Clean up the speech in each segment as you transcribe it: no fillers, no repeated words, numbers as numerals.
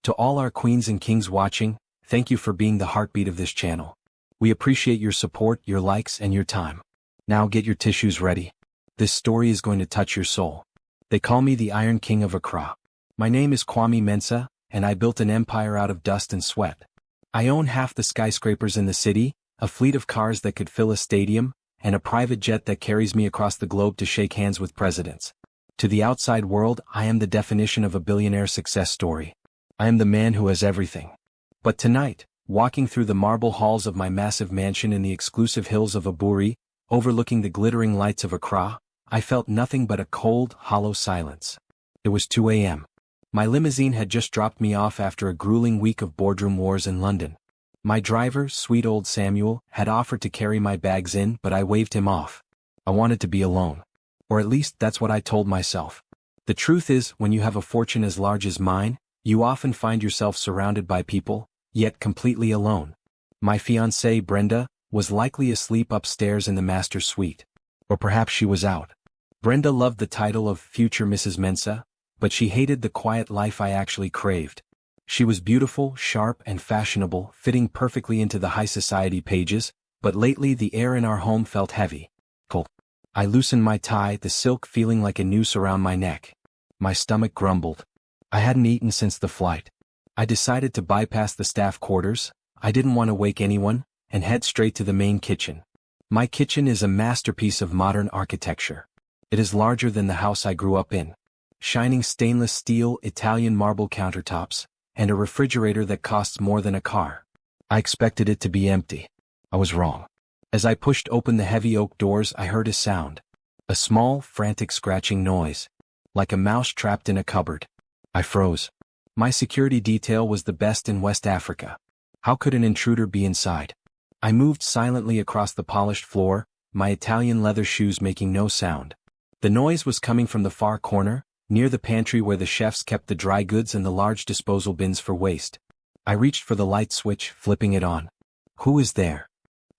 To all our queens and kings watching, thank you for being the heartbeat of this channel. We appreciate your support, your likes, and your time. Now get your tissues ready. This story is going to touch your soul. They call me the Iron King of Accra. My name is Kwame Mensah, and I built an empire out of dust and sweat. I own half the skyscrapers in the city, a fleet of cars that could fill a stadium, and a private jet that carries me across the globe to shake hands with presidents. To the outside world, I am the definition of a billionaire success story. I am the man who has everything. But tonight, walking through the marble halls of my massive mansion in the exclusive hills of Adoley, overlooking the glittering lights of Accra, I felt nothing but a cold, hollow silence. It was 2 a.m. My limousine had just dropped me off after a grueling week of boardroom wars in London. My driver, sweet old Samuel, had offered to carry my bags in, but I waved him off. I wanted to be alone. Or at least that's what I told myself. The truth is, when you have a fortune as large as mine, you often find yourself surrounded by people, yet completely alone. My fiancée, Brenda, was likely asleep upstairs in the master suite. Or perhaps she was out. Brenda loved the title of future Mrs. Mensah, but she hated the quiet life I actually craved. She was beautiful, sharp, and fashionable, fitting perfectly into the high society pages, but lately the air in our home felt heavy. Cold. I loosened my tie, the silk feeling like a noose around my neck. My stomach grumbled. I hadn't eaten since the flight. I decided to bypass the staff quarters, I didn't want to wake anyone, and head straight to the main kitchen. My kitchen is a masterpiece of modern architecture. It is larger than the house I grew up in. Shining stainless steel Italian marble countertops, and a refrigerator that costs more than a car. I expected it to be empty. I was wrong. As I pushed open the heavy oak doors, I heard a sound. A small, frantic scratching noise. Like a mouse trapped in a cupboard. I froze. My security detail was the best in West Africa. How could an intruder be inside? I moved silently across the polished floor, my Italian leather shoes making no sound. The noise was coming from the far corner, near the pantry where the chefs kept the dry goods and the large disposal bins for waste. I reached for the light switch, flipping it on. Who is there?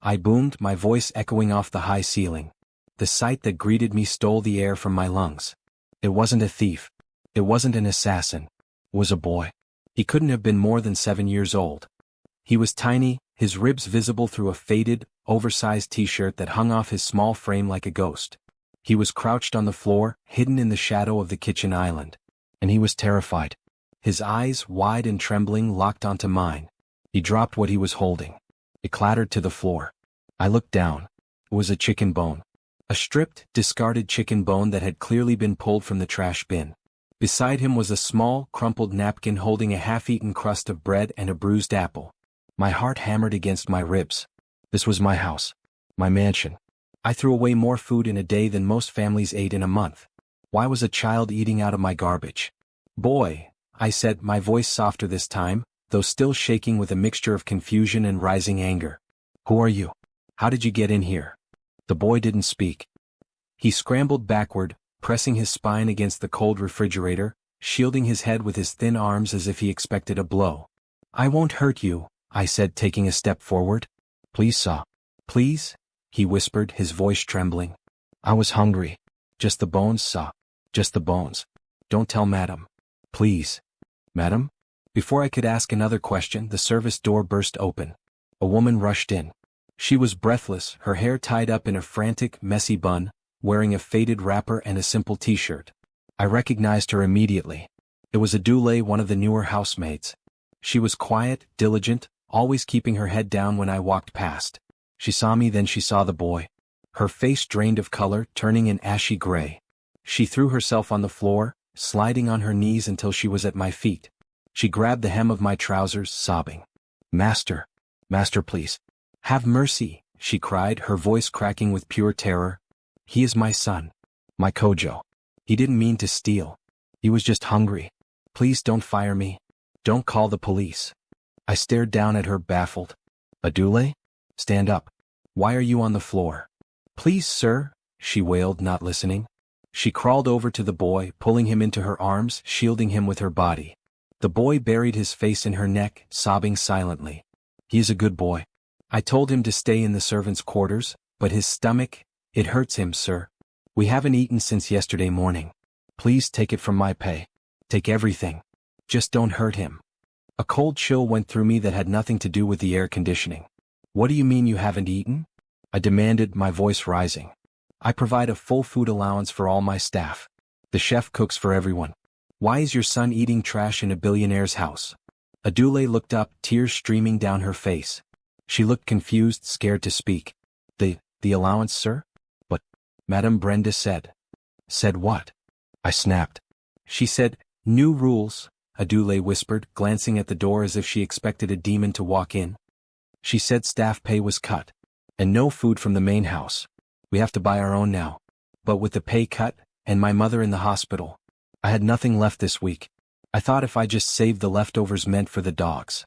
I boomed, my voice echoing off the high ceiling. The sight that greeted me stole the air from my lungs. It wasn't a thief. It wasn't an assassin. It was a boy. He couldn't have been more than 7 years old. He was tiny, his ribs visible through a faded, oversized t-shirt that hung off his small frame like a ghost. He was crouched on the floor, hidden in the shadow of the kitchen island. And he was terrified. His eyes, wide and trembling, locked onto mine. He dropped what he was holding. It clattered to the floor. I looked down. It was a chicken bone. A stripped, discarded chicken bone that had clearly been pulled from the trash bin. Beside him was a small, crumpled napkin holding a half-eaten crust of bread and a bruised apple. My heart hammered against my ribs. This was my house. My mansion. I threw away more food in a day than most families ate in a month. Why was a child eating out of my garbage? Boy, I said, my voice softer this time, though still shaking with a mixture of confusion and rising anger. Who are you? How did you get in here? The boy didn't speak. He scrambled backward, pressing his spine against the cold refrigerator, shielding his head with his thin arms as if he expected a blow. I won't hurt you, I said, taking a step forward. Please, sir. Please? He whispered, his voice trembling. I was hungry. Just the bones, sir. Just the bones. Don't tell madam. Please. Madam? Before I could ask another question, the service door burst open. A woman rushed in. She was breathless, her hair tied up in a frantic, messy bun, wearing a faded wrapper and a simple t-shirt. I recognized her immediately. It was Adoley, one of the newer housemaids. She was quiet, diligent, always keeping her head down when I walked past. She saw me, then she saw the boy. Her face drained of color, turning an ashy gray. She threw herself on the floor, sliding on her knees until she was at my feet. She grabbed the hem of my trousers, sobbing. Master. Master, please. Have mercy, she cried, her voice cracking with pure terror. He is my son. My Kojo. He didn't mean to steal. He was just hungry. Please don't fire me. Don't call the police. I stared down at her, baffled. Adoley? Stand up. Why are you on the floor? Please, sir, she wailed, not listening. She crawled over to the boy, pulling him into her arms, shielding him with her body. The boy buried his face in her neck, sobbing silently. He is a good boy. I told him to stay in the servants' quarters, but his stomach, it hurts him, sir. We haven't eaten since yesterday morning. Please take it from my pay. Take everything. Just don't hurt him. A cold chill went through me that had nothing to do with the air conditioning. What do you mean you haven't eaten? I demanded, my voice rising. I provide a full food allowance for all my staff. The chef cooks for everyone. Why is your son eating trash in a billionaire's house? Adoley looked up, tears streaming down her face. She looked confused, scared to speak. The allowance, sir? But, Madame Brenda said. Said what? I snapped. She said, new rules, Adoley whispered, glancing at the door as if she expected a demon to walk in. She said staff pay was cut. And no food from the main house. We have to buy our own now. But with the pay cut, and my mother in the hospital, I had nothing left this week. I thought if I just saved the leftovers meant for the dogs.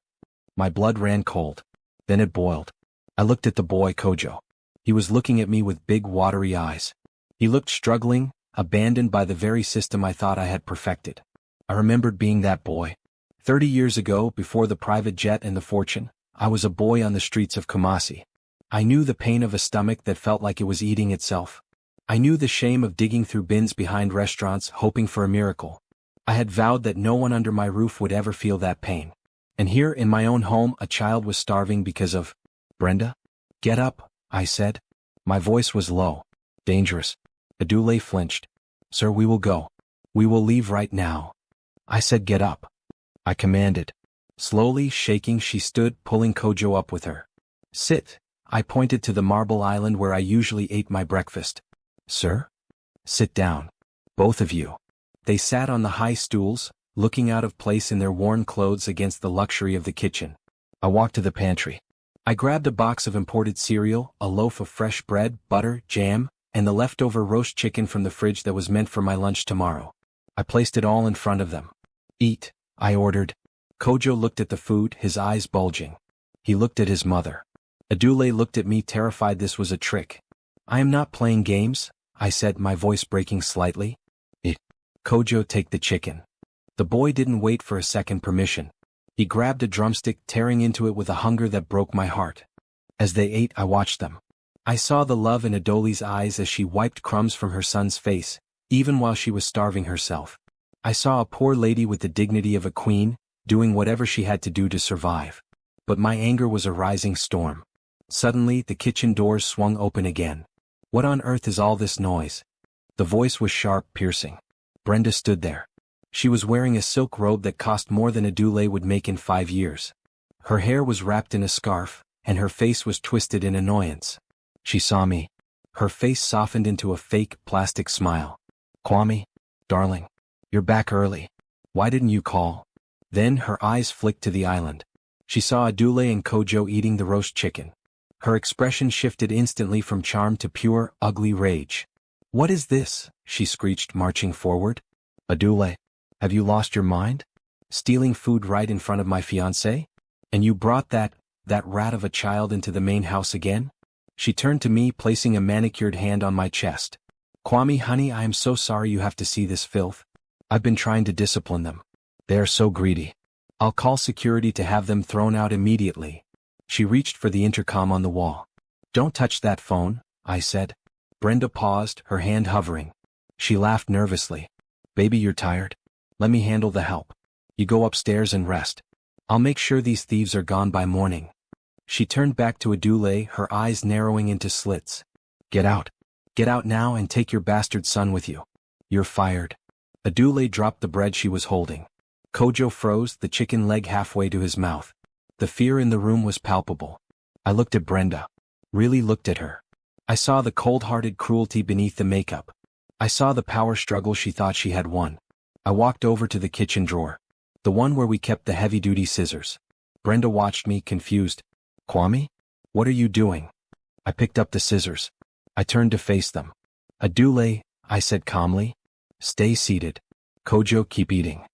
My blood ran cold. Then it boiled. I looked at the boy Kojo. He was looking at me with big watery eyes. He looked struggling, abandoned by the very system I thought I had perfected. I remembered being that boy. 30 years ago, before the private jet and the fortune, I was a boy on the streets of Kumasi. I knew the pain of a stomach that felt like it was eating itself. I knew the shame of digging through bins behind restaurants hoping for a miracle. I had vowed that no one under my roof would ever feel that pain. And here in my own home a child was starving because of... Brenda? Get up, I said. My voice was low. Dangerous. Adoley flinched. Sir, we will go. We will leave right now. I said get up. I commanded. Slowly, shaking, she stood, pulling Kojo up with her. Sit. I pointed to the marble island where I usually ate my breakfast. Sir? Sit down. Both of you. They sat on the high stools, looking out of place in their worn clothes against the luxury of the kitchen. I walked to the pantry. I grabbed a box of imported cereal, a loaf of fresh bread, butter, jam, and the leftover roast chicken from the fridge that was meant for my lunch tomorrow. I placed it all in front of them. Eat, I ordered. Kojo looked at the food, his eyes bulging. He looked at his mother. Adoley looked at me, terrified this was a trick. I am not playing games, I said, my voice breaking slightly. Kojo, take the chicken. The boy didn't wait for a second permission. He grabbed a drumstick, tearing into it with a hunger that broke my heart. As they ate, I watched them. I saw the love in Adoley's eyes as she wiped crumbs from her son's face, even while she was starving herself. I saw a poor lady with the dignity of a queen, doing whatever she had to do to survive. But my anger was a rising storm. Suddenly, the kitchen doors swung open again. What on earth is all this noise? The voice was sharp, piercing. Brenda stood there. She was wearing a silk robe that cost more than Adoley would make in 5 years. Her hair was wrapped in a scarf, and her face was twisted in annoyance. She saw me. Her face softened into a fake, plastic smile. Kwame, darling, you're back early. Why didn't you call? Then her eyes flicked to the island. She saw Adoley and Kojo eating the roast chicken. Her expression shifted instantly from charm to pure, ugly rage. What is this? She screeched, marching forward. Adoley, have you lost your mind? Stealing food right in front of my fiancé? And you brought that rat of a child into the main house again? She turned to me, placing a manicured hand on my chest. Kwame, honey, I am so sorry you have to see this filth. I've been trying to discipline them. They are so greedy. I'll call security to have them thrown out immediately. She reached for the intercom on the wall. Don't touch that phone, I said. Brenda paused, her hand hovering. She laughed nervously. Baby, you're tired? Let me handle the help. You go upstairs and rest. I'll make sure these thieves are gone by morning. She turned back to Adoley, her eyes narrowing into slits. Get out. Get out now and take your bastard son with you. You're fired. Adoley dropped the bread she was holding. Kojo froze, the chicken leg halfway to his mouth. The fear in the room was palpable. I looked at Brenda. Really looked at her. I saw the cold-hearted cruelty beneath the makeup. I saw the power struggle she thought she had won. I walked over to the kitchen drawer. The one where we kept the heavy-duty scissors. Brenda watched me, confused. Kwame? What are you doing? I picked up the scissors. I turned to face them. Adoley, I said calmly. Stay seated. Kojo, keep eating.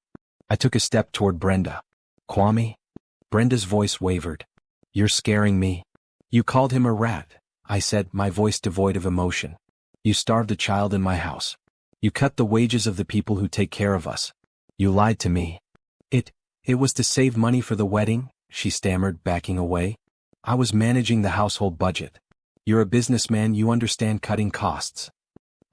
I took a step toward Brenda. Kwame? Brenda's voice wavered. You're scaring me. You called him a rat, I said, my voice devoid of emotion. You starved a child in my house. You cut the wages of the people who take care of us. You lied to me. It was to save money for the wedding, she stammered, backing away. I was managing the household budget. You're a businessman, you understand cutting costs.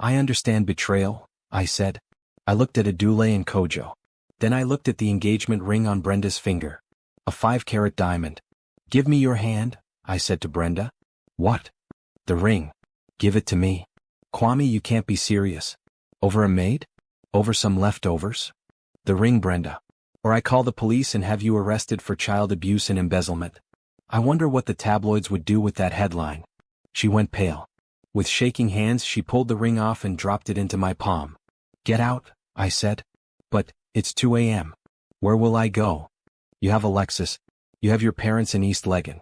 I understand betrayal, I said. I looked at Adoley and Kojo. Then I looked at the engagement ring on Brenda's finger. A 5-carat diamond. Give me your hand, I said to Brenda. What? The ring. Give it to me. Kwame, you can't be serious. Over a maid? Over some leftovers? The ring, Brenda. Or I call the police and have you arrested for child abuse and embezzlement. I wonder what the tabloids would do with that headline. She went pale. With shaking hands she pulled the ring off and dropped it into my palm. Get out, I said. But, it's 2 a.m. Where will I go? You have a Lexus. You have your parents in East Legon.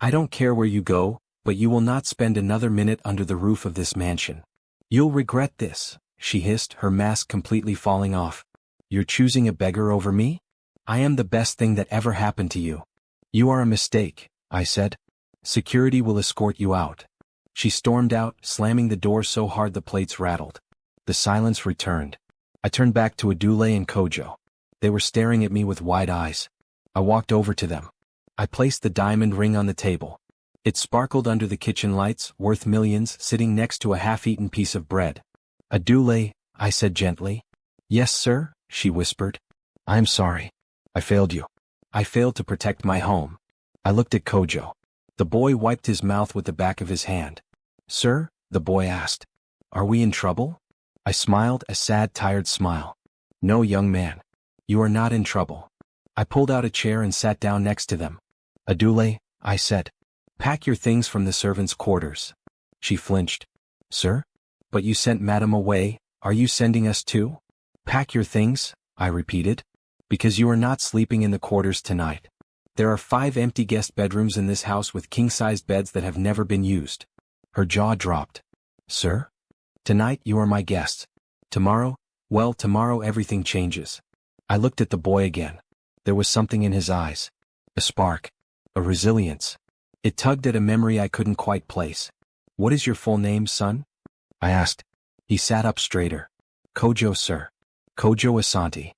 I don't care where you go, but you will not spend another minute under the roof of this mansion. You'll regret this, she hissed, her mask completely falling off. You're choosing a beggar over me? I am the best thing that ever happened to you. You are a mistake, I said. Security will escort you out. She stormed out, slamming the door so hard the plates rattled. The silence returned. I turned back to Adoley and Kojo. They were staring at me with wide eyes. I walked over to them. I placed the diamond ring on the table. It sparkled under the kitchen lights, worth millions, sitting next to a half-eaten piece of bread. Adoley, I said gently. Yes, sir, she whispered. I'm sorry. I failed you. I failed to protect my home. I looked at Kojo. The boy wiped his mouth with the back of his hand. Sir, the boy asked. Are we in trouble? I smiled, a sad, tired smile. No, young man. You are not in trouble. I pulled out a chair and sat down next to them. Adoley, I said. Pack your things from the servants' quarters. She flinched. Sir? But you sent Madam away, are you sending us too? Pack your things, I repeated. Because you are not sleeping in the quarters tonight. There are 5 empty guest bedrooms in this house with king-sized beds that have never been used. Her jaw dropped. Sir? Tonight you are my guests. Tomorrow, well, tomorrow everything changes. I looked at the boy again. There was something in his eyes. A spark. A resilience. It tugged at a memory I couldn't quite place. What is your full name, son? I asked. He sat up straighter. Kojo, sir. Kojo Asante.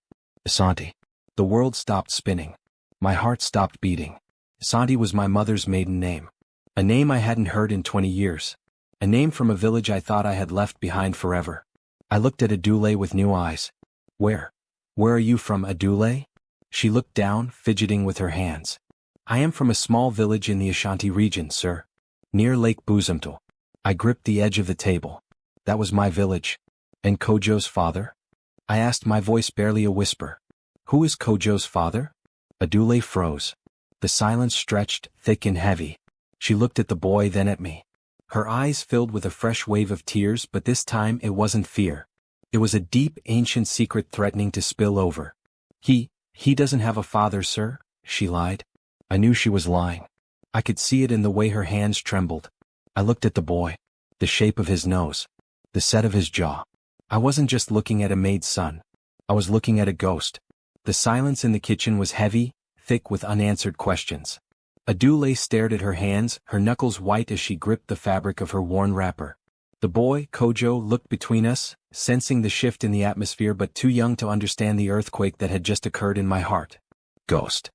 Asante. The world stopped spinning. My heart stopped beating. Asante was my mother's maiden name. A name I hadn't heard in 20 years. A name from a village I thought I had left behind forever. I looked at Adoley with new eyes. Where are you from, Adoley? She looked down, fidgeting with her hands. I am from a small village in the Ashanti region, sir. Near Lake Buzumto. I gripped the edge of the table. That was my village. And Kojo's father? I asked, my voice barely a whisper. Who is Kojo's father? Adoley froze. The silence stretched, thick and heavy. She looked at the boy, then at me. Her eyes filled with a fresh wave of tears, but this time it wasn't fear. It was a deep, ancient secret threatening to spill over. He doesn't have a father, sir, she lied. I knew she was lying. I could see it in the way her hands trembled. I looked at the boy. The shape of his nose. The set of his jaw. I wasn't just looking at a maid's son. I was looking at a ghost. The silence in the kitchen was heavy, thick with unanswered questions. Adoley stared at her hands, her knuckles white as she gripped the fabric of her worn wrapper. The boy, Kojo, looked between us, sensing the shift in the atmosphere but too young to understand the earthquake that had just occurred in my heart. Ghost.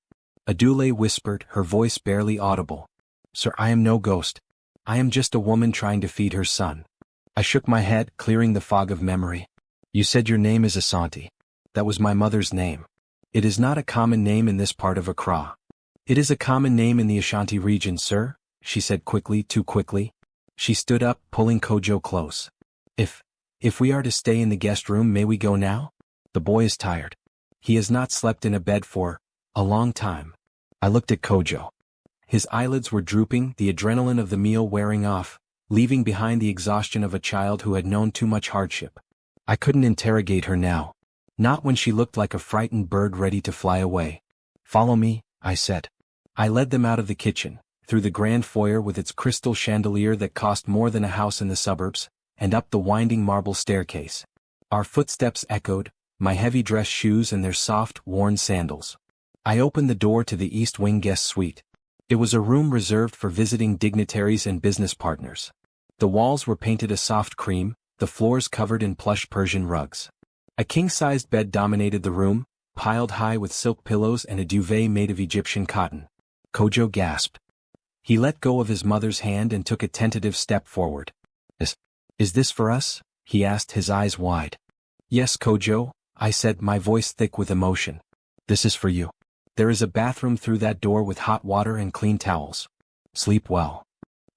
Adoley whispered, her voice barely audible. Sir, I am no ghost. I am just a woman trying to feed her son. I shook my head, clearing the fog of memory. You said your name is Asante. That was my mother's name. It is not a common name in this part of Accra. It is a common name in the Ashanti region, sir, she said quickly, too quickly. She stood up, pulling Kojo close. If we are to stay in the guest room, may we go now? The boy is tired. He has not slept in a bed for a long time. I looked at Kojo. His eyelids were drooping, the adrenaline of the meal wearing off, leaving behind the exhaustion of a child who had known too much hardship. I couldn't interrogate her now. Not when she looked like a frightened bird ready to fly away. Follow me, I said. I led them out of the kitchen, through the grand foyer with its crystal chandelier that cost more than a house in the suburbs, and up the winding marble staircase. Our footsteps echoed, my heavy dress shoes and their soft, worn sandals. I opened the door to the East Wing guest suite. It was a room reserved for visiting dignitaries and business partners. The walls were painted a soft cream, the floors covered in plush Persian rugs. A king-sized bed dominated the room, piled high with silk pillows and a duvet made of Egyptian cotton. Kojo gasped. He let go of his mother's hand and took a tentative step forward. Is this for us? He asked, his eyes wide. Yes, Kojo, I said, my voice thick with emotion. This is for you. There is a bathroom through that door with hot water and clean towels. Sleep well.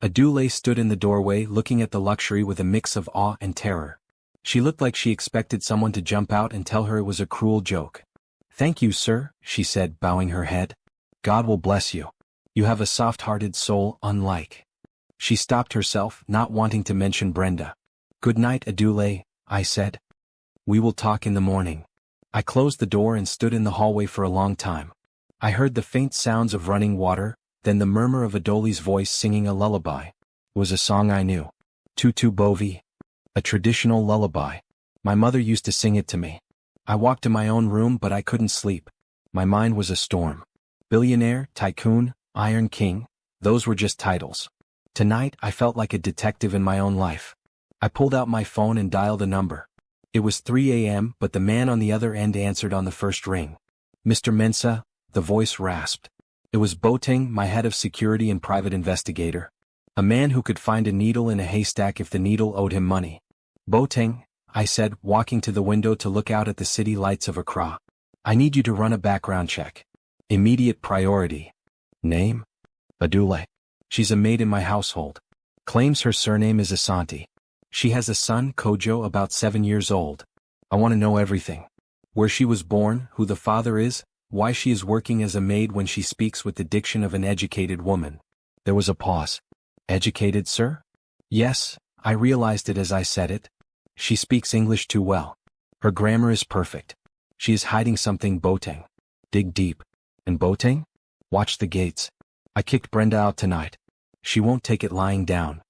Adoley stood in the doorway looking at the luxury with a mix of awe and terror. She looked like she expected someone to jump out and tell her it was a cruel joke. "Thank you, sir," she said, bowing her head. "God will bless you. You have a soft-hearted soul, unlike." She stopped herself, not wanting to mention Brenda. "Good night, Adoley," I said. "We will talk in the morning." I closed the door and stood in the hallway for a long time. I heard the faint sounds of running water, then the murmur of Adoley's voice singing a lullaby. It was a song I knew. Tutu Bovi. A traditional lullaby. My mother used to sing it to me. I walked to my own room but I couldn't sleep. My mind was a storm. Billionaire, tycoon, Iron King, those were just titles. Tonight I felt like a detective in my own life. I pulled out my phone and dialed a number. It was 3 a.m. but the man on the other end answered on the first ring. "Mr. Mensah," the voice rasped. It was Boateng, my head of security and private investigator. A man who could find a needle in a haystack if the needle owed him money. "Boateng," I said, walking to the window to look out at the city lights of Accra. "I need you to run a background check. Immediate priority." "Name?" "Adoley. She's a maid in my household. Claims her surname is Asante. She has a son, Kojo, about 7 years old. I want to know everything. Where she was born, who the father is, why she is working as a maid when she speaks with the diction of an educated woman." There was a pause. "Educated, sir?" "Yes," I realized it as I said it. "She speaks English too well. Her grammar is perfect. She is hiding something, Boateng. Dig deep. And Boateng? Watch the gates. I kicked Brenda out tonight. She won't take it lying down."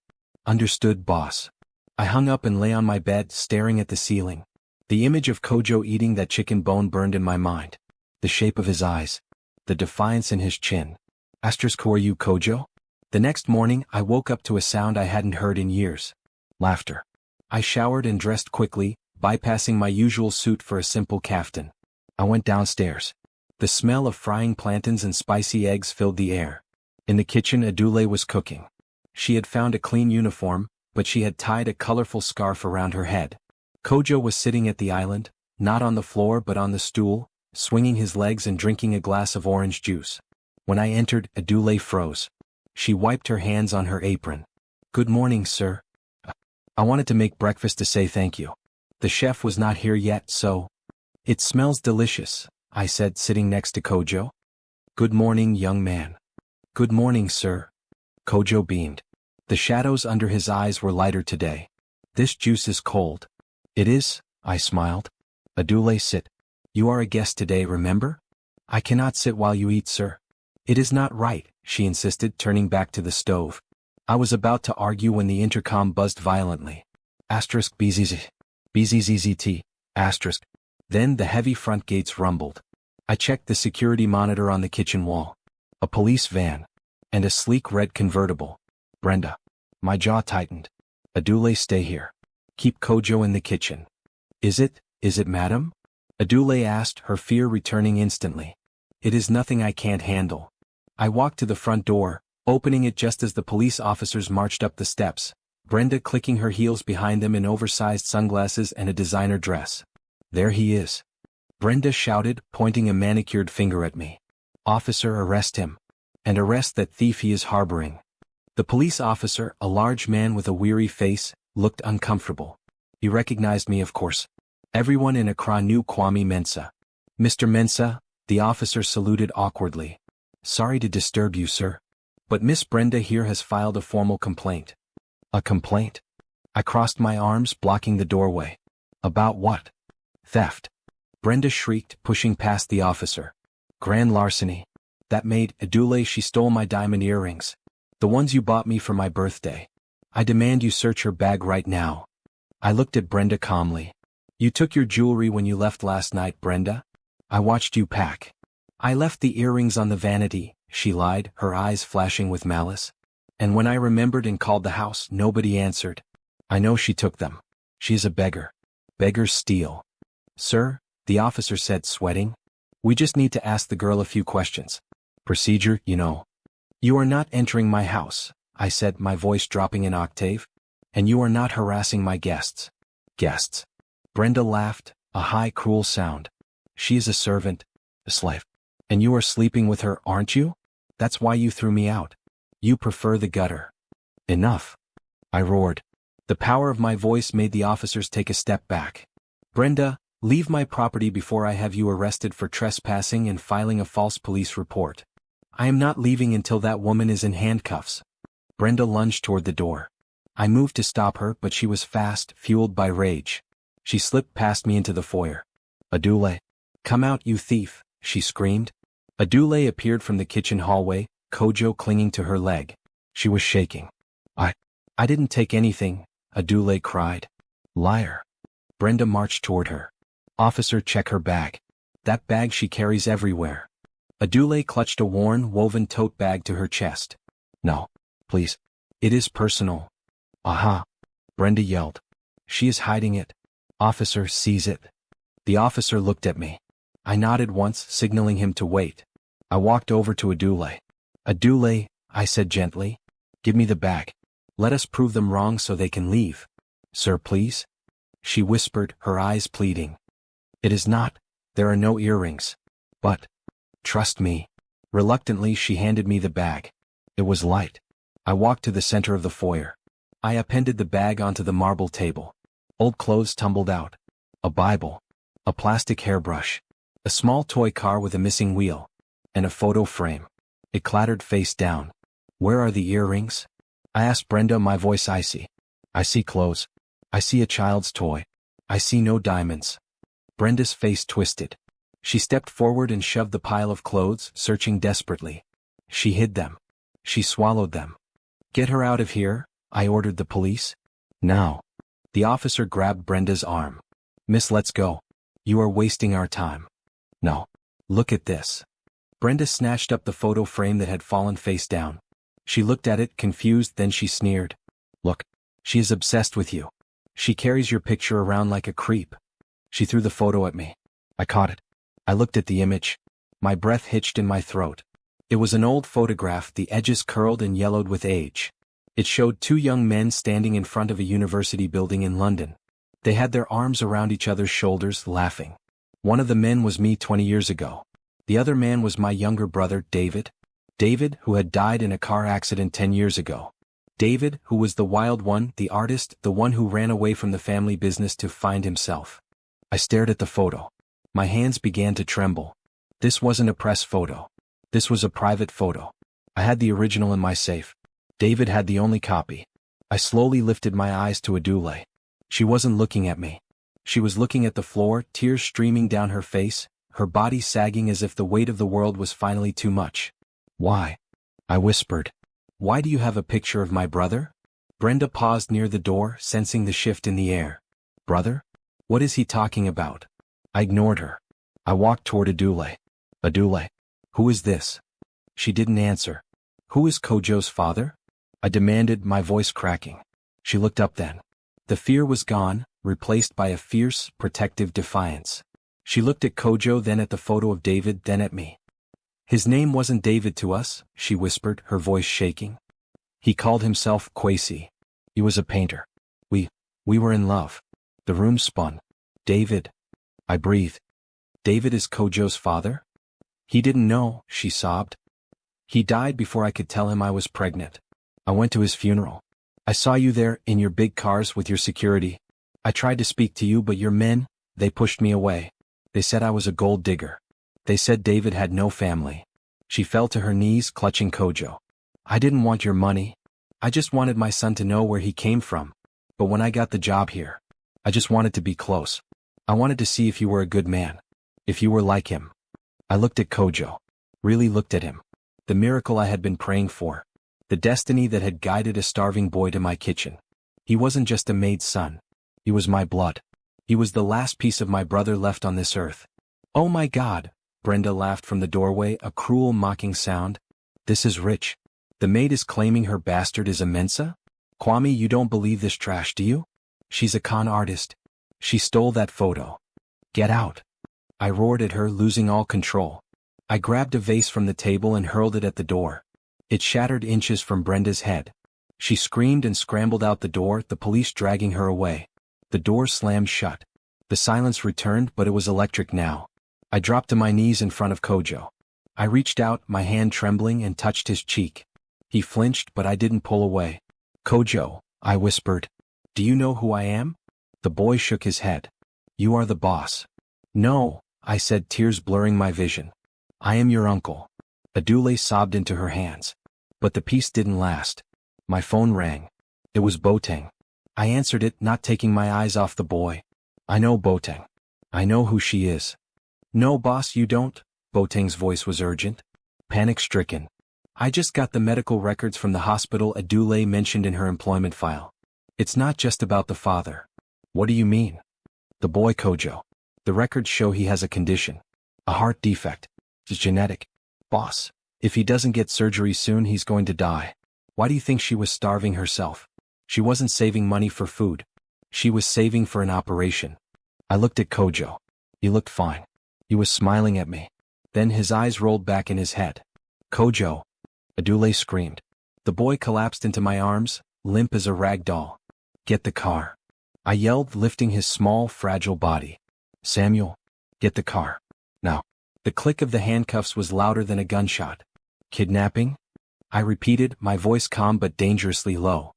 "Understood, boss." I hung up and lay on my bed, staring at the ceiling. The image of Kojo eating that chicken bone burned in my mind. The shape of his eyes. The defiance in his chin. "Who are you, Kojo?" The next morning I woke up to a sound I hadn't heard in years. Laughter. I showered and dressed quickly, bypassing my usual suit for a simple kaftan. I went downstairs. The smell of frying plantains and spicy eggs filled the air. In the kitchen Adoley was cooking. She had found a clean uniform, but she had tied a colorful scarf around her head. Kojo was sitting at the island, not on the floor but on the stool, swinging his legs and drinking a glass of orange juice. When I entered, Adoley froze. She wiped her hands on her apron. "Good morning, sir. I wanted to make breakfast to say thank you. The chef was not here yet, so—" "It smells delicious," I said, sitting next to Kojo. "Good morning, young man." "Good morning, sir." Kojo beamed. The shadows under his eyes were lighter today. "This juice is cold." "It is," I smiled. "Adoley, sit. You are a guest today, remember?" "I cannot sit while you eat, sir." "It is not right," she insisted, turning back to the stove. I was about to argue when the intercom buzzed violently. BZZ. BZZZT. Then the heavy front gates rumbled. I checked the security monitor on the kitchen wall. A police van. And a sleek red convertible. Brenda. My jaw tightened. "Adoley, stay here. Keep Kojo in the kitchen." Is it, madam?" Adoley asked, her fear returning instantly. "It is nothing I can't handle." I walked to the front door, opening it just as the police officers marched up the steps, Brenda clicking her heels behind them in oversized sunglasses and a designer dress. "There he is." Brenda shouted, pointing a manicured finger at me. "Officer, arrest him. And arrest that thief he is harboring." The police officer, a large man with a weary face, looked uncomfortable. He recognized me, of course. Everyone in Accra knew Kwame Mensah. "Mr. Mensah," the officer saluted awkwardly. "Sorry to disturb you, sir. But Miss Brenda here has filed a formal complaint." "A complaint?" I crossed my arms, blocking the doorway. "About what?" "Theft." Brenda shrieked, pushing past the officer. "Grand larceny. That maid, Adoley, she stole my diamond earrings. The ones you bought me for my birthday. I demand you search her bag right now." I looked at Brenda calmly. "You took your jewelry when you left last night, Brenda. I watched you pack." "I left the earrings on the vanity," she lied, her eyes flashing with malice. "And when I remembered and called the house, nobody answered. I know she took them. She's a beggar. Beggars steal." "Sir," the officer said, sweating. "We just need to ask the girl a few questions. Procedure, you know." "You are not entering my house," I said, my voice dropping an octave. "And you are not harassing my guests." "Guests." Brenda laughed, a high, cruel sound. "She is a servant, a slave. And you are sleeping with her, aren't you? That's why you threw me out. You prefer the gutter. Enough. I roared. The power of my voice made the officers take a step back. Brenda, leave my property before I have you arrested for trespassing and filing a false police report. I am not leaving until that woman is in handcuffs. Brenda lunged toward the door. I moved to stop her, but she was fast, fueled by rage. She slipped past me into the foyer. Adoley. Come out, you thief, she screamed. Adoley appeared from the kitchen hallway, Kojo clinging to her leg. She was shaking. I didn't take anything, Adoley cried. Liar. Brenda marched toward her. Officer, check her bag. That bag she carries everywhere. Adoley clutched a worn, woven tote bag to her chest. No, please. It is personal. Aha. Brenda yelled. She is hiding it. Officer, seize it. The officer looked at me. I nodded once, signaling him to wait. I walked over to Adoley. Adoley, I said gently. Give me the bag. Let us prove them wrong so they can leave. Sir, please? She whispered, her eyes pleading. It is not. There are no earrings. But, trust me. Reluctantly, she handed me the bag. It was light. I walked to the center of the foyer. I appended the bag onto the marble table. Old clothes tumbled out. A Bible. A plastic hairbrush. A small toy car with a missing wheel. And a photo frame. It clattered face down. Where are the earrings? I asked Brenda, my voice icy. I see clothes. I see a child's toy. I see no diamonds. Brenda's face twisted. She stepped forward and shoved the pile of clothes, searching desperately. She hid them. She swallowed them. Get her out of here, I ordered the police. Now. The officer grabbed Brenda's arm. Miss, let's go. You are wasting our time. No. Look at this. Brenda snatched up the photo frame that had fallen face down. She looked at it, confused, then she sneered. Look. She is obsessed with you. She carries your picture around like a creep. She threw the photo at me. I caught it. I looked at the image. My breath hitched in my throat. It was an old photograph, the edges curled and yellowed with age. It showed two young men standing in front of a university building in London. They had their arms around each other's shoulders, laughing. One of the men was me 20 years ago. The other man was my younger brother, David. David, who had died in a car accident 10 years ago. David, who was the wild one, the artist, the one who ran away from the family business to find himself. I stared at the photo. My hands began to tremble. This wasn't a press photo. This was a private photo. I had the original in my safe. David had the only copy. I slowly lifted my eyes to Adoley. She wasn't looking at me. She was looking at the floor, tears streaming down her face, her body sagging as if the weight of the world was finally too much. Why? I whispered. Why do you have a picture of my brother? Brenda paused near the door, sensing the shift in the air. Brother? What is he talking about? I ignored her. I walked toward Adoley. Adoley. Who is this? She didn't answer. Who is Kojo's father? I demanded, my voice cracking. She looked up then. The fear was gone, replaced by a fierce, protective defiance. She looked at Kojo, then at the photo of David, then at me. His name wasn't David to us, she whispered, her voice shaking. He called himself Kwesi. He was a painter. We were in love. The room spun. David. I breathed. David is Kojo's father? He didn't know, she sobbed. He died before I could tell him I was pregnant. I went to his funeral. I saw you there, in your big cars with your security. I tried to speak to you, but your men, they pushed me away. They said I was a gold digger. They said David had no family. She fell to her knees, clutching Kojo. I didn't want your money. I just wanted my son to know where he came from. But when I got the job here, I just wanted to be close. I wanted to see if you were a good man. If you were like him. I looked at Kojo. Really looked at him. The miracle I had been praying for. The destiny that had guided a starving boy to my kitchen. He wasn't just a maid's son. He was my blood. He was the last piece of my brother left on this earth. Oh my God, Brenda laughed from the doorway, a cruel mocking sound. This is rich. The maid is claiming her bastard is a Mensah? Kwame, you don't believe this trash, do you? She's a con artist. She stole that photo. Get out. I roared at her, losing all control. I grabbed a vase from the table and hurled it at the door. It shattered inches from Brenda's head. She screamed and scrambled out the door, the police dragging her away. The door slammed shut. The silence returned, but it was electric now. I dropped to my knees in front of Kojo. I reached out, my hand trembling, and touched his cheek. He flinched, but I didn't pull away. "Kojo," I whispered. "Do you know who I am?" The boy shook his head. "You are the boss." "No," I said, tears blurring my vision. "I am your uncle." Adoley sobbed into her hands. But the peace didn't last. My phone rang. It was Boteng. I answered it, not taking my eyes off the boy. "I know Boteng. I know who she is." "No, boss, you don't." Boteng's voice was urgent. Panic-stricken. "I just got the medical records from the hospital Adoley mentioned in her employment file. It's not just about the father." "What do you mean?" "The boy Kojo. The records show he has a condition. A heart defect. It's genetic. Boss, if he doesn't get surgery soon, he's going to die." "Why do you think she was starving herself?" "She wasn't saving money for food. She was saving for an operation." I looked at Kojo. He looked fine. He was smiling at me. Then his eyes rolled back in his head. "Kojo!" Adoley screamed. The boy collapsed into my arms, limp as a rag doll. "Get the car," I yelled, lifting his small, fragile body. "Samuel, get the car. Now." The click of the handcuffs was louder than a gunshot. "Kidnapping?" I repeated, my voice calm but dangerously low.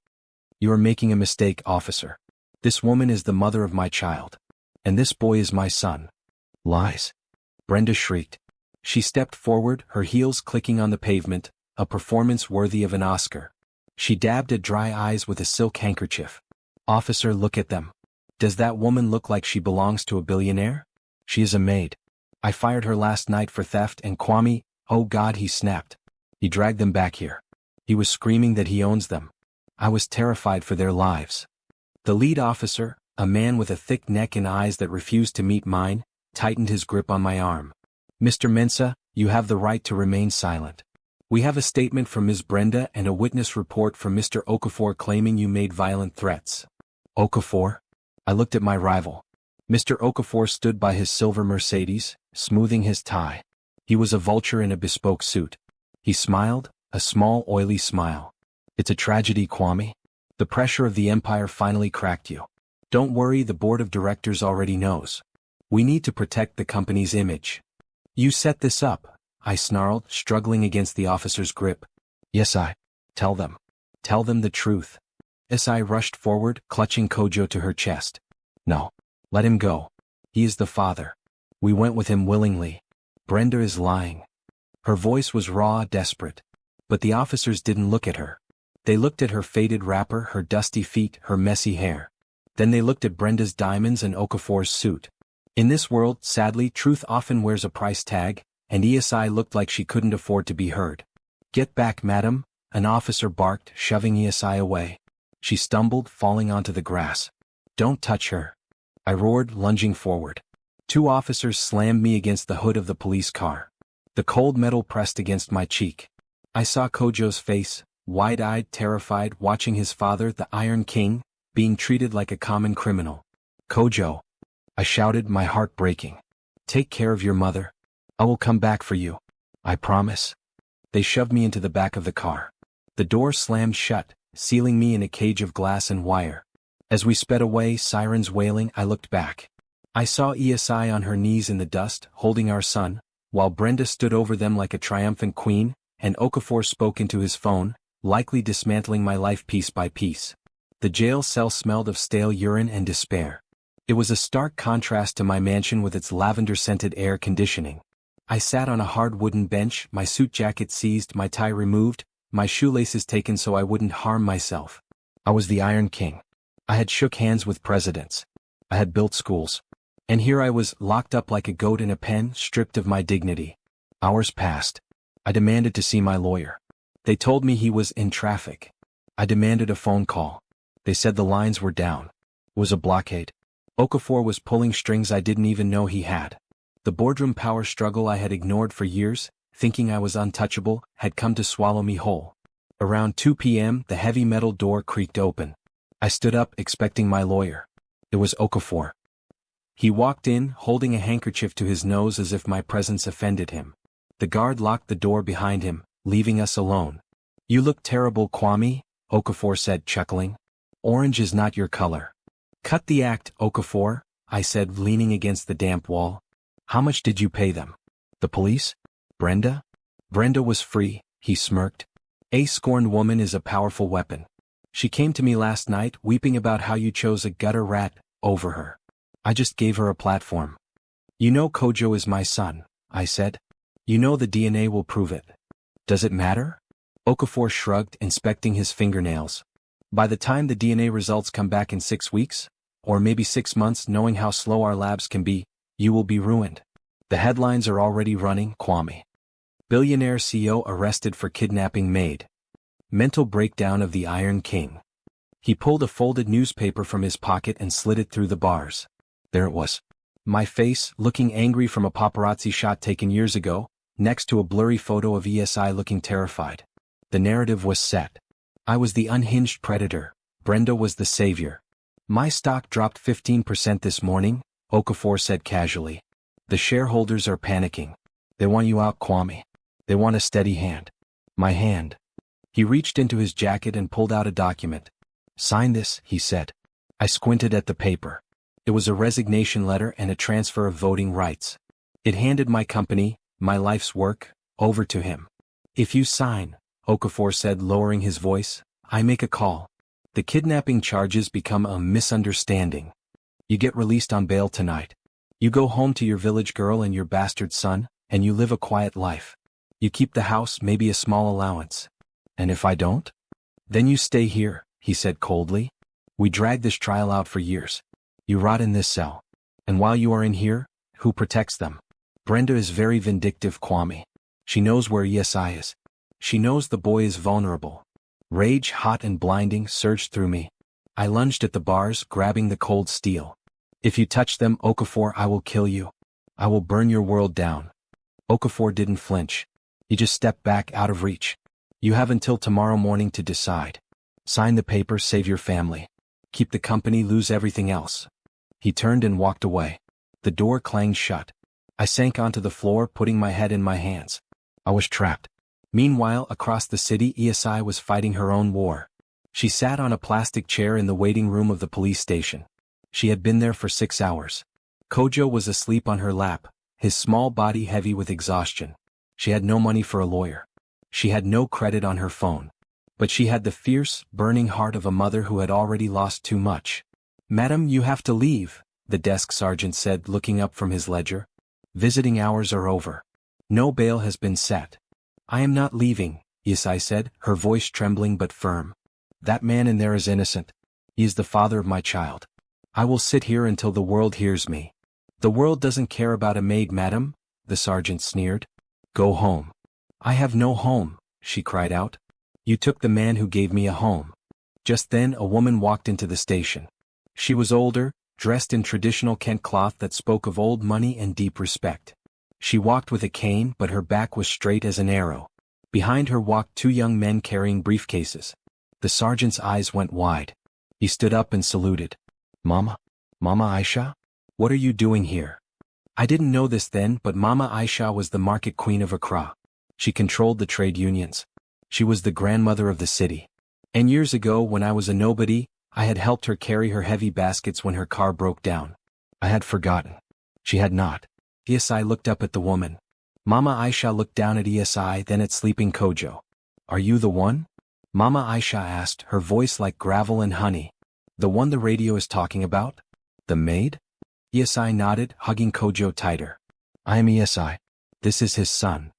"You are making a mistake, officer. This woman is the mother of my child. And this boy is my son." "Lies!" Brenda shrieked. She stepped forward, her heels clicking on the pavement, a performance worthy of an Oscar. She dabbed at dry eyes with a silk handkerchief. "Officer, look at them. Does that woman look like she belongs to a billionaire? She is a maid. I fired her last night for theft, and Kwame, oh God," he snapped. "He dragged them back here. He was screaming that he owns them." I was terrified for their lives. The lead officer, a man with a thick neck and eyes that refused to meet mine, tightened his grip on my arm. "Mr. Mensah, you have the right to remain silent. We have a statement from Ms. Brenda and a witness report from Mr. Okafor claiming you made violent threats." "Okafor?" I looked at my rival. Mr. Okafor stood by his silver Mercedes, smoothing his tie. He was a vulture in a bespoke suit. He smiled, a small oily smile. "It's a tragedy, Kwame. The pressure of the empire finally cracked you. Don't worry, the board of directors already knows. We need to protect the company's image." "You set this up," I snarled, struggling against the officer's grip. "Yes, I." "Tell them. Tell them the truth." I rushed forward, clutching Kojo to her chest. "No. Let him go. He is the father. We went with him willingly. Brenda is lying." Her voice was raw, desperate. But the officers didn't look at her. They looked at her faded wrapper, her dusty feet, her messy hair. Then they looked at Brenda's diamonds and Okafor's suit. In this world, sadly, truth often wears a price tag, and ESI looked like she couldn't afford to be heard. "Get back, madam," an officer barked, shoving ESI away. She stumbled, falling onto the grass. "Don't touch her," I roared, lunging forward. Two officers slammed me against the hood of the police car. The cold metal pressed against my cheek. I saw Kojo's face, wide-eyed, terrified, watching his father, the Iron King, being treated like a common criminal. "Kojo," I shouted, my heart breaking. "Take care of your mother. I will come back for you. I promise." They shoved me into the back of the car. The door slammed shut, sealing me in a cage of glass and wire. As we sped away, sirens wailing, I looked back. I saw ESI on her knees in the dust, holding our son, while Brenda stood over them like a triumphant queen, and Okafor spoke into his phone, likely dismantling my life piece by piece. The jail cell smelled of stale urine and despair. It was a stark contrast to my mansion with its lavender-scented air conditioning. I sat on a hard wooden bench, my suit jacket seized, my tie removed, my shoelaces taken so I wouldn't harm myself. I was the Iron King. I had shook hands with presidents. I had built schools. And here I was, locked up like a goat in a pen, stripped of my dignity. Hours passed. I demanded to see my lawyer. They told me he was in traffic. I demanded a phone call. They said the lines were down. It was a blockade. Okafor was pulling strings I didn't even know he had. The boardroom power struggle I had ignored for years, thinking I was untouchable, had come to swallow me whole. Around 2 p.m., the heavy metal door creaked open. I stood up, expecting my lawyer. It was Okafor. He walked in, holding a handkerchief to his nose as if my presence offended him. The guard locked the door behind him, leaving us alone. "You look terrible, Kwame," Okafor said, chuckling. "Orange is not your color." "Cut the act, Okafor," I said, leaning against the damp wall. "How much did you pay them?" "The police?" Brenda? Brenda was free, he smirked. A scorned woman is a powerful weapon. She came to me last night weeping about how you chose a gutter rat over her. I just gave her a platform. You know Kojo is my son, I said. You know the DNA will prove it. Does it matter? Okafor shrugged, inspecting his fingernails. By the time the DNA results come back in 6 weeks, or maybe 6 months, knowing how slow our labs can be, you will be ruined. The headlines are already running, Kwame. Billionaire CEO arrested for kidnapping Maid. Mental breakdown of the Iron King. He pulled a folded newspaper from his pocket and slid it through the bars. There it was. My face, looking angry from a paparazzi shot taken years ago, next to a blurry photo of ESI looking terrified. The narrative was set. I was the unhinged predator. Brenda was the savior. My stock dropped 15% this morning, Okafor said casually. The shareholders are panicking. They want you out, Kwame. They want a steady hand. My hand. He reached into his jacket and pulled out a document. Sign this, he said. I squinted at the paper. It was a resignation letter and a transfer of voting rights. It handed my company, my life's work, over to him. If you sign, Okafor said, lowering his voice, I make a call. The kidnapping charges become a misunderstanding. You get released on bail tonight. You go home to your village girl and your bastard son, and you live a quiet life. You keep the house, maybe a small allowance. And if I don't? Then you stay here, he said coldly. We dragged this trial out for years. You rot in this cell. And while you are in here, who protects them? Brenda is very vindictive, Kwame. She knows where ESI is. She knows the boy is vulnerable. Rage, hot and blinding, surged through me. I lunged at the bars, grabbing the cold steel. If you touch them, Okafor, I will kill you. I will burn your world down. Okafor didn't flinch. He just stepped back out of reach. You have until tomorrow morning to decide. Sign the paper, save your family. Keep the company, lose everything else. He turned and walked away. The door clanged shut. I sank onto the floor, putting my head in my hands. I was trapped. Meanwhile, across the city, ESI was fighting her own war. She sat on a plastic chair in the waiting room of the police station. She had been there for 6 hours. Kojo was asleep on her lap, his small body heavy with exhaustion. She had no money for a lawyer. She had no credit on her phone. But she had the fierce, burning heart of a mother who had already lost too much. Madam, you have to leave, the desk sergeant said, looking up from his ledger. Visiting hours are over. No bail has been set. I am not leaving, ESI said, her voice trembling but firm. That man in there is innocent. He is the father of my child. I will sit here until the world hears me. The world doesn't care about a maid, madam, the sergeant sneered. Go home. I have no home, she cried out. You took the man who gave me a home. Just then a woman walked into the station. She was older, dressed in traditional Kent cloth that spoke of old money and deep respect. She walked with a cane, but her back was straight as an arrow. Behind her walked 2 young men carrying briefcases. The sergeant's eyes went wide. He stood up and saluted. Mama? Mama Aisha? What are you doing here? I didn't know this then, but Mama Aisha was the market queen of Accra. She controlled the trade unions. She was the grandmother of the city. And years ago, when I was a nobody, I had helped her carry her heavy baskets when her car broke down. I had forgotten. She had not. ESI looked up at the woman. Mama Aisha looked down at ESI, then at sleeping Kojo. Are you the one? Mama Aisha asked, her voice like gravel and honey. The one the radio is talking about? The maid? ESI nodded, hugging Kojo tighter. I am ESI. This is his son.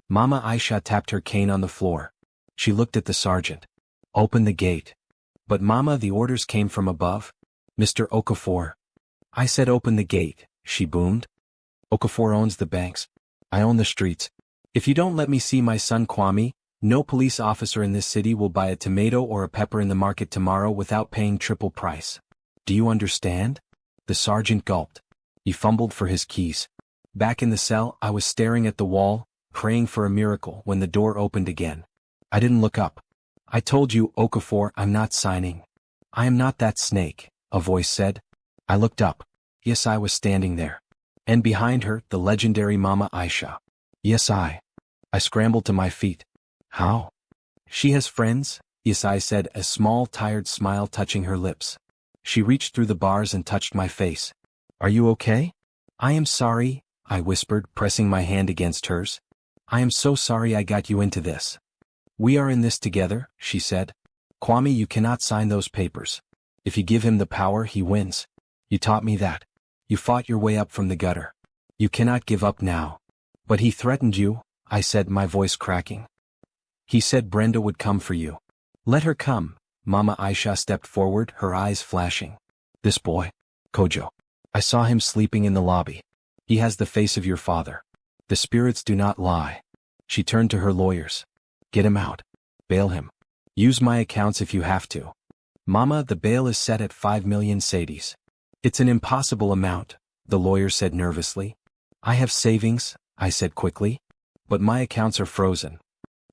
Mama Aisha tapped her cane on the floor. She looked at the sergeant. Open the gate. But Mama, the orders came from above. Mr. Okafor. I said open the gate, she boomed. Okafor owns the banks. I own the streets. If you don't let me see my son Kwame, no police officer in this city will buy a tomato or a pepper in the market tomorrow without paying triple price. Do you understand? The sergeant gulped. He fumbled for his keys. Back in the cell, I was staring at the wall, praying for a miracle when the door opened again. I didn't look up. I told you, Okafor, I'm not signing. I am not that snake, a voice said. I looked up. Yes, I was standing there. And behind her, the legendary Mama Aisha. Yes, I scrambled to my feet. How? She has friends, yes, I said, a small tired smile touching her lips. She reached through the bars and touched my face. Are you okay? I am sorry, I whispered, pressing my hand against hers. I am so sorry I got you into this. We are in this together, she said. Kwame, you cannot sign those papers. If you give him the power, he wins. You taught me that. You fought your way up from the gutter. You cannot give up now. But he threatened you, I said, my voice cracking. He said Brenda would come for you. Let her come. Mama Aisha stepped forward, her eyes flashing. This boy, Kojo. I saw him sleeping in the lobby. He has the face of your father. The spirits do not lie. She turned to her lawyers. Get him out. Bail him. Use my accounts if you have to. Mama, the bail is set at 5 million cedis. It's an impossible amount, the lawyer said nervously. I have savings, I said quickly. But my accounts are frozen.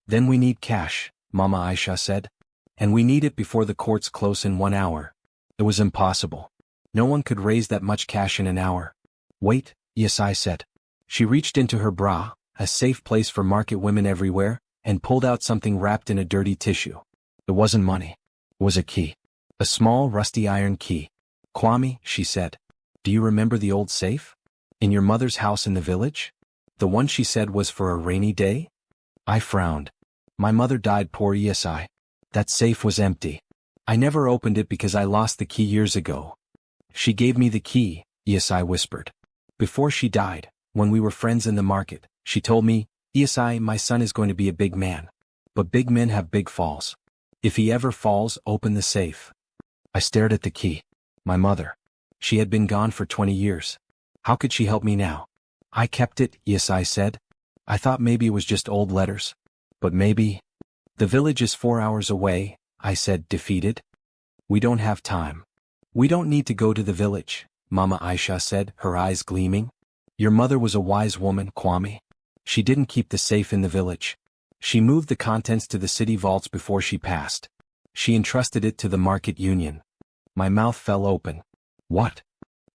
Then we need cash, Mama Aisha said. And we need it before the courts close in 1 hour. It was impossible. No one could raise that much cash in an hour. Wait, yes, I said. She reached into her bra, a safe place for market women everywhere, and pulled out something wrapped in a dirty tissue. It wasn't money. It was a key. A small rusty iron key. Kwame, she said. Do you remember the old safe? In your mother's house in the village? The one she said was for a rainy day? I frowned. My mother died poor, yes, That safe was empty. I never opened it because I lost the key years ago. She gave me the key, yes, I whispered. Before she died, when we were friends in the market, she told me, yes, my son is going to be a big man. But big men have big falls. If he ever falls, open the safe. I stared at the key. My mother. She had been gone for 20 years. How could she help me now? I kept it, yes, I said. I thought maybe it was just old letters. But maybe. The village is 4 hours away, I said, defeated. We don't have time. We don't need to go to the village, Mama Aisha said, her eyes gleaming. Your mother was a wise woman, Kwame. She didn't keep the safe in the village. She moved the contents to the city vaults before she passed. She entrusted it to the market union. My mouth fell open. What?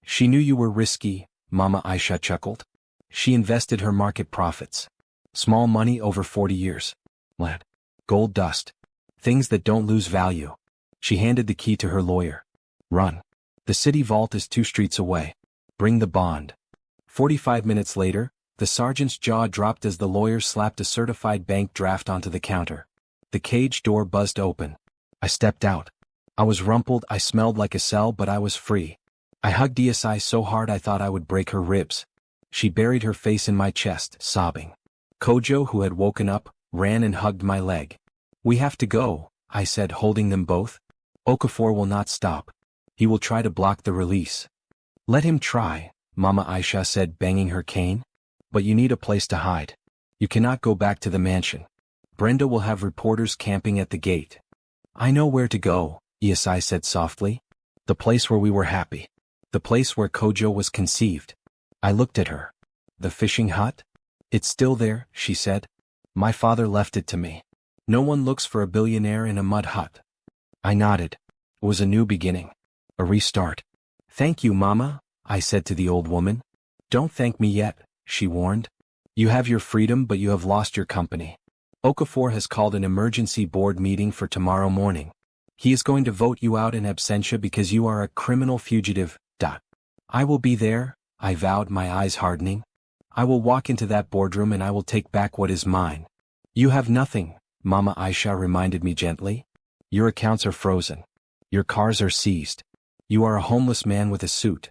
She knew you were risky, Mama Aisha chuckled. She invested her market profits. Small money over 40 years. Lead. Gold dust. Things that don't lose value. She handed the key to her lawyer. Run. The city vault is 2 streets away. Bring the bond. 45 minutes later, the sergeant's jaw dropped as the lawyer slapped a certified bank draft onto the counter. The cage door buzzed open. I stepped out. I was rumpled, I smelled like a cell, but I was free. I hugged DSI so hard I thought I would break her ribs. She buried her face in my chest, sobbing. Kojo, who had woken up, ran and hugged my leg. We have to go, I said, holding them both. Okafor will not stop. He will try to block the release. Let him try, Mama Aisha said, banging her cane. But you need a place to hide. You cannot go back to the mansion. Brenda will have reporters camping at the gate. I know where to go, Isai said softly. The place where we were happy. The place where Kojo was conceived. I looked at her. The fishing hut? It's still there, she said. My father left it to me. No one looks for a billionaire in a mud hut. I nodded. It was a new beginning. A restart. Thank you, Mama, I said to the old woman. Don't thank me yet, she warned. You have your freedom, but you have lost your company. Okafor has called an emergency board meeting for tomorrow morning. He is going to vote you out in absentia because you are a criminal fugitive. I will be there, I vowed, my eyes hardening. I will walk into that boardroom and I will take back what is mine. You have nothing, Mama Aisha reminded me gently. Your accounts are frozen. Your cars are seized. You are a homeless man with a suit.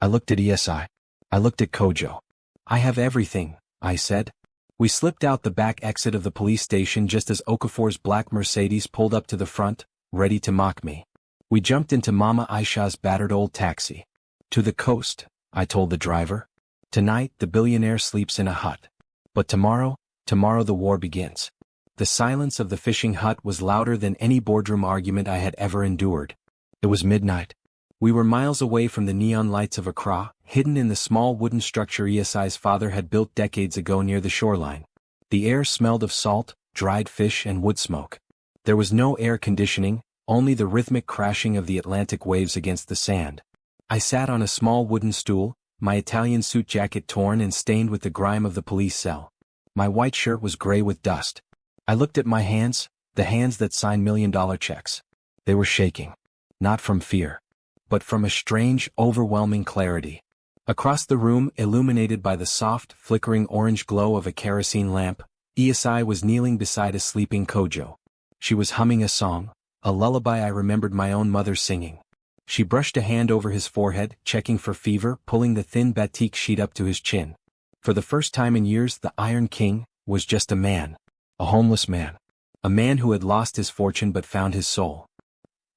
I looked at ESI. I looked at Kojo. I have everything, I said. We slipped out the back exit of the police station just as Okafor's black Mercedes pulled up to the front, ready to mock me. We jumped into Mama Aisha's battered old taxi. To the coast, I told the driver. Tonight the billionaire sleeps in a hut. But tomorrow the war begins. The silence of the fishing hut was louder than any boardroom argument I had ever endured. It was midnight. We were miles away from the neon lights of Accra, hidden in the small wooden structure ESI's father had built decades ago near the shoreline. The air smelled of salt, dried fish and wood smoke. There was no air conditioning, only the rhythmic crashing of the Atlantic waves against the sand. I sat on a small wooden stool, my Italian suit jacket torn and stained with the grime of the police cell. My white shirt was gray with dust. I looked at my hands, the hands that signed million-dollar checks. They were shaking. Not from fear, but from a strange, overwhelming clarity. Across the room, illuminated by the soft, flickering orange glow of a kerosene lamp, ESI was kneeling beside a sleeping Kojo. She was humming a song, a lullaby I remembered my own mother singing. She brushed a hand over his forehead, checking for fever, pulling the thin batik sheet up to his chin. For the first time in years, the Iron King was just a man. A homeless man. A man who had lost his fortune but found his soul.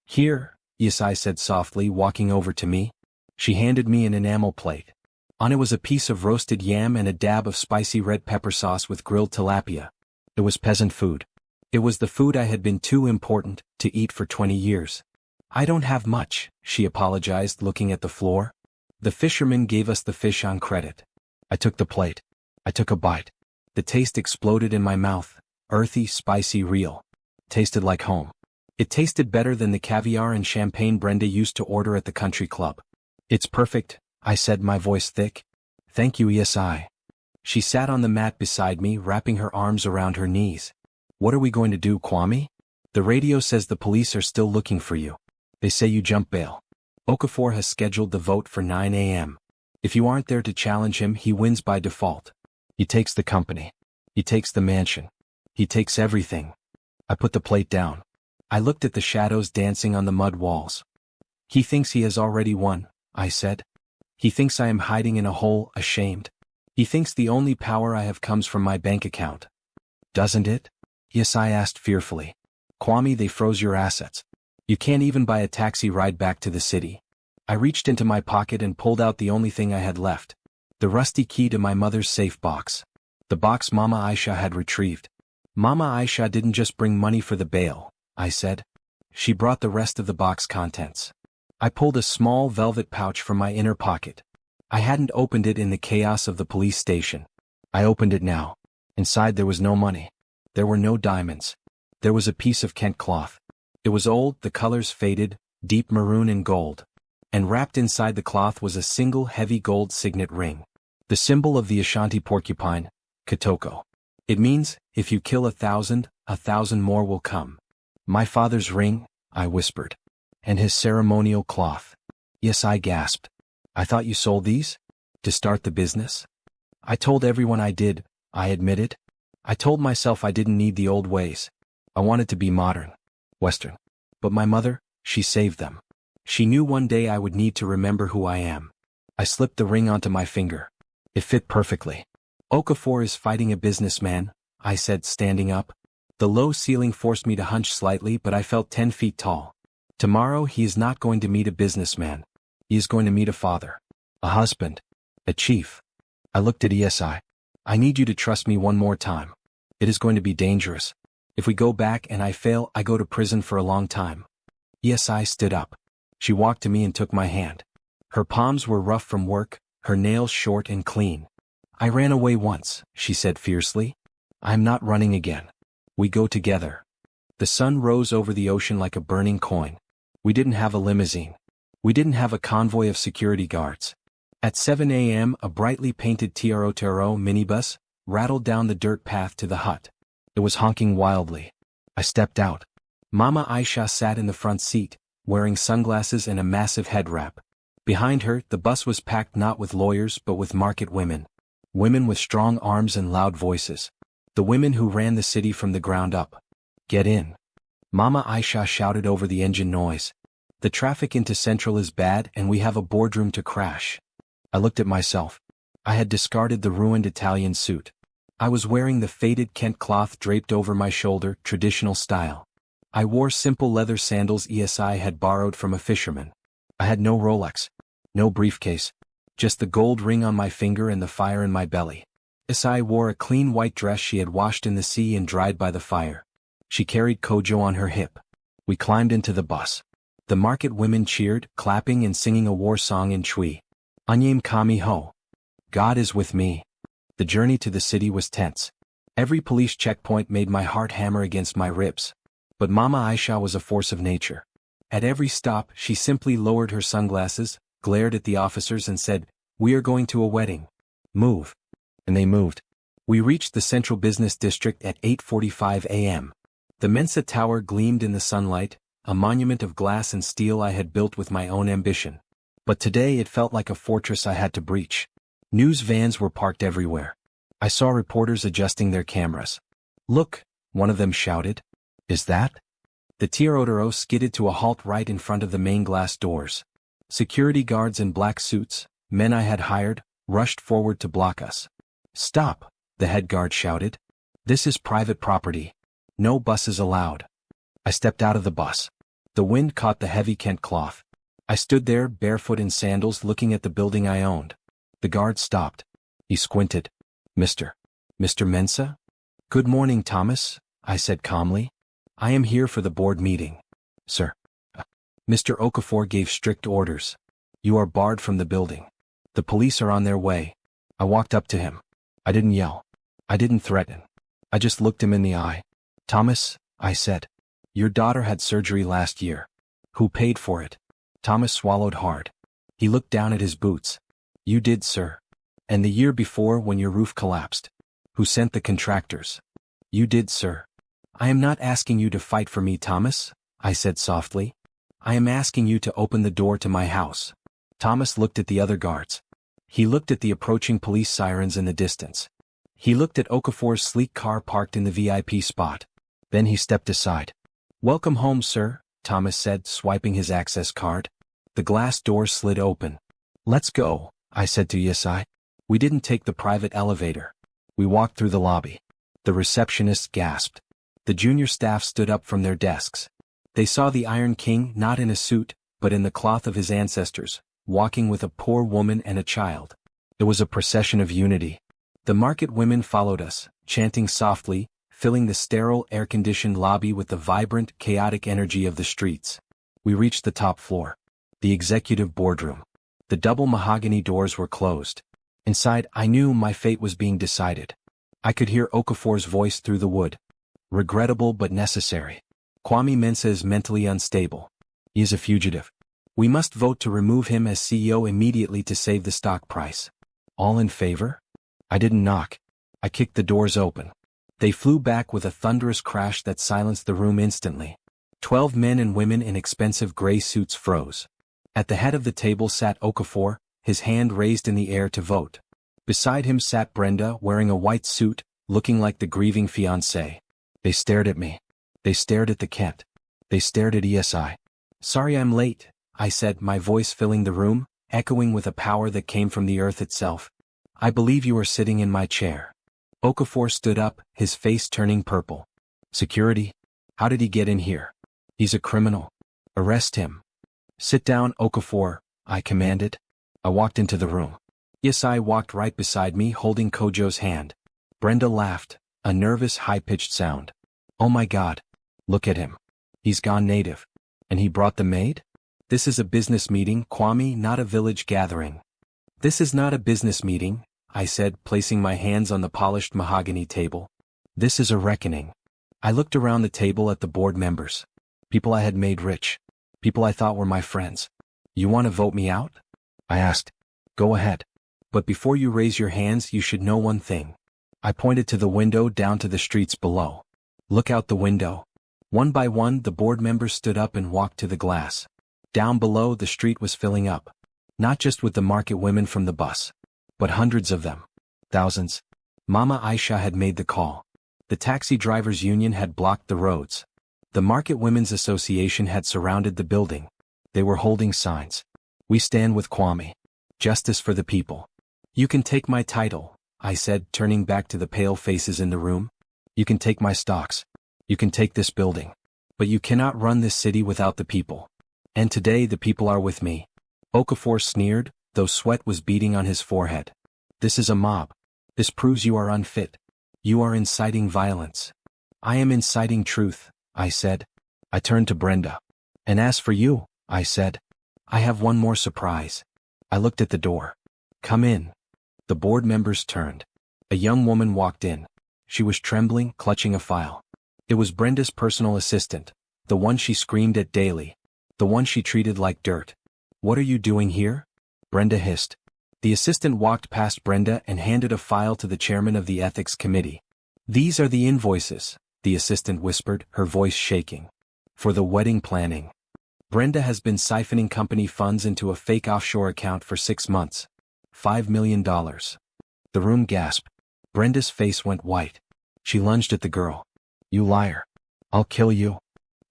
Here, ESI said softly, walking over to me. She handed me an enamel plate. On it was a piece of roasted yam and a dab of spicy red pepper sauce with grilled tilapia. It was peasant food. It was the food I had been too important to eat for 20 years. I don't have much, she apologized, looking at the floor. The fisherman gave us the fish on credit. I took the plate. I took a bite. The taste exploded in my mouth, earthy, spicy, real. Tasted like home. It tasted better than the caviar and champagne Brenda used to order at the country club. It's perfect, I said, my voice thick. Thank you, ESI. She sat on the mat beside me, wrapping her arms around her knees. What are we going to do, Kwame? The radio says the police are still looking for you. They say you jumped bail. Okafor has scheduled the vote for 9 a.m. If you aren't there to challenge him, he wins by default. He takes the company. He takes the mansion. He takes everything. I put the plate down. I looked at the shadows dancing on the mud walls. He thinks he has already won, I said. He thinks I am hiding in a hole, ashamed. He thinks the only power I have comes from my bank account. Doesn't it? Yes, I asked fearfully. Kwame, they froze your assets. You can't even buy a taxi ride back to the city. I reached into my pocket and pulled out the only thing I had left. The rusty key to my mother's safe box. The box Mama Aisha had retrieved. Mama Aisha didn't just bring money for the bail, I said. She brought the rest of the box contents. I pulled a small velvet pouch from my inner pocket. I hadn't opened it in the chaos of the police station. I opened it now. Inside there was no money. There were no diamonds. There was a piece of Kent cloth. It was old, the colors faded, deep maroon and gold. And wrapped inside the cloth was a single heavy gold signet ring. The symbol of the Ashanti porcupine, Kitoko. It means, if you kill 1,000, 1,000 more will come. My father's ring, I whispered. And his ceremonial cloth. Yes, I gasped. I thought you sold these? To start the business? I told everyone I did, I admitted. I told myself I didn't need the old ways. I wanted to be modern, Western. But my mother, she saved them. She knew one day I would need to remember who I am. I slipped the ring onto my finger. It fit perfectly. Okafor is fighting a businessman, I said, standing up. The low ceiling forced me to hunch slightly, but I felt 10 feet tall. Tomorrow he is not going to meet a businessman. He is going to meet a father. A husband. A chief. I looked at ESI. I need you to trust me one more time. It is going to be dangerous. If we go back and I fail, I go to prison for a long time. ESI stood up. She walked to me and took my hand. Her palms were rough from work, her nails short and clean. I ran away once, she said fiercely. I'm not running again. We go together. The sun rose over the ocean like a burning coin. We didn't have a limousine. We didn't have a convoy of security guards. At 7 a.m., a brightly painted TRO minibus rattled down the dirt path to the hut. It was honking wildly. I stepped out. Mama Aisha sat in the front seat, wearing sunglasses and a massive head wrap. Behind her, the bus was packed not with lawyers but with market women. Women with strong arms and loud voices. The women who ran the city from the ground up. Get in. Mama Aisha shouted over the engine noise. The traffic into Central is bad and we have a boardroom to crash. I looked at myself. I had discarded the ruined Italian suit. I was wearing the faded Kent cloth draped over my shoulder, traditional style. I wore simple leather sandals ESI had borrowed from a fisherman. I had no Rolex, no briefcase, just the gold ring on my finger and the fire in my belly. ESI wore a clean white dress she had washed in the sea and dried by the fire. She carried Kojo on her hip. We climbed into the bus. The market women cheered, clapping and singing a war song in Twi. Anyem Kami Ho. God is with me. The journey to the city was tense. Every police checkpoint made my heart hammer against my ribs. But Mama Aisha was a force of nature. At every stop, she simply lowered her sunglasses, glared at the officers and said, "We are going to a wedding. Move." And they moved. We reached the central business district at 8:45 a.m. The Mensah Tower gleamed in the sunlight, a monument of glass and steel I had built with my own ambition. But today it felt like a fortress I had to breach. News vans were parked everywhere. I saw reporters adjusting their cameras. "Look," one of them shouted. "Is that?" The Tirodoro skidded to a halt right in front of the main glass doors. Security guards in black suits, men I had hired, rushed forward to block us. "Stop," the head guard shouted. "This is private property. No buses allowed." I stepped out of the bus. The wind caught the heavy Kent cloth. I stood there, barefoot in sandals, looking at the building I owned. The guard stopped. He squinted. Mr. Mensah?" "Good morning, Thomas," I said calmly. "I am here for the board meeting." "Sir." Mr. Okafor gave strict orders. "You are barred from the building. The police are on their way." I walked up to him. I didn't yell. I didn't threaten. I just looked him in the eye. "Thomas," I said, "your daughter had surgery last year. Who paid for it?" Thomas swallowed hard. He looked down at his boots. "You did, sir. And the year before, when your roof collapsed. Who sent the contractors?" "You did, sir." "I am not asking you to fight for me, Thomas," I said softly. "I am asking you to open the door to my house." Thomas looked at the other guards. He looked at the approaching police sirens in the distance. He looked at Okafor's sleek car parked in the VIP spot. Then he stepped aside. "Welcome home, sir," Thomas said, swiping his access card. The glass door slid open. "Let's go," I said to Yesai. We didn't take the private elevator. We walked through the lobby. The receptionists gasped. The junior staff stood up from their desks. They saw the Iron King not in a suit, but in the cloth of his ancestors, walking with a poor woman and a child. It was a procession of unity. The market women followed us, chanting softly, filling the sterile, air-conditioned lobby with the vibrant, chaotic energy of the streets. We reached the top floor. The executive boardroom. The double mahogany doors were closed. Inside, I knew my fate was being decided. I could hear Okafor's voice through the wood. "Regrettable but necessary. Kwame Mensah is mentally unstable. He is a fugitive. We must vote to remove him as CEO immediately to save the stock price. All in favor?" I didn't knock. I kicked the doors open. They flew back with a thunderous crash that silenced the room instantly. 12 men and women in expensive gray suits froze. At the head of the table sat Okafor, his hand raised in the air to vote. Beside him sat Brenda, wearing a white suit, looking like the grieving fiancée. They stared at me. They stared at the Kent. They stared at ESI. "Sorry I'm late," I said, my voice filling the room, echoing with a power that came from the earth itself. "I believe you are sitting in my chair." Okafor stood up, his face turning purple. "Security? How did he get in here? He's a criminal. Arrest him." "Sit down, Okafor," I commanded. I walked into the room. Yesai walked right beside me, holding Kojo's hand. Brenda laughed, a nervous, high-pitched sound. "Oh my God. Look at him. He's gone native. And he brought the maid? This is a business meeting, Kwame, not a village gathering." "This is not a business meeting," I said, placing my hands on the polished mahogany table. "This is a reckoning." I looked around the table at the board members. People I had made rich. People I thought were my friends. "You want to vote me out?" I asked. "Go ahead. But before you raise your hands, you should know one thing." I pointed to the window down to the streets below. "Look out the window." One by one, the board members stood up and walked to the glass. Down below, the street was filling up. Not just with the market women from the bus, but hundreds of them. Thousands. Mama Aisha had made the call. The taxi drivers' union had blocked the roads. The Market Women's Association had surrounded the building. They were holding signs. "We stand with Kwame. Justice for the people." "You can take my title," I said, turning back to the pale faces in the room. "You can take my stocks. You can take this building. But you cannot run this city without the people. And today the people are with me." Okafor sneered, though sweat was beading on his forehead. "This is a mob. This proves you are unfit. You are inciting violence." "I am inciting truth," I said. I turned to Brenda. "And as for you," I said, "I have one more surprise." I looked at the door. "Come in." The board members turned. A young woman walked in. She was trembling, clutching a file. It was Brenda's personal assistant, the one she screamed at daily, the one she treated like dirt. "What are you doing here?" Brenda hissed. The assistant walked past Brenda and handed a file to the chairman of the ethics committee. "These are the invoices," the assistant whispered, her voice shaking. "For the wedding planning. Brenda has been siphoning company funds into a fake offshore account for 6 months. $5 million. The room gasped. Brenda's face went white. She lunged at the girl. "You liar. I'll kill you."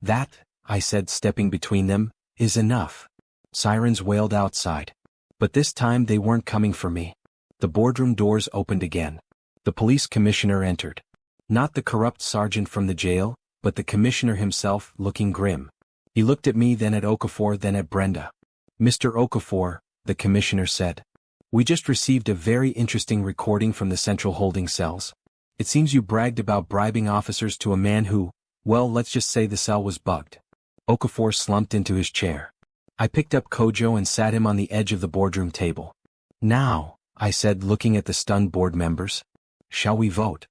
"That," I said, stepping between them, "is enough." Sirens wailed outside. But this time they weren't coming for me. The boardroom doors opened again. The police commissioner entered. Not the corrupt sergeant from the jail, but the commissioner himself, looking grim. He looked at me, then at Okafor, then at Brenda. "Mr. Okafor," the commissioner said, "we just received a very interesting recording from the central holding cells. It seems you bragged about bribing officers to a man who, well, let's just say the cell was bugged." Okafor slumped into his chair. I picked up Kojo and sat him on the edge of the boardroom table. "Now," I said, looking at the stunned board members, "shall we vote?"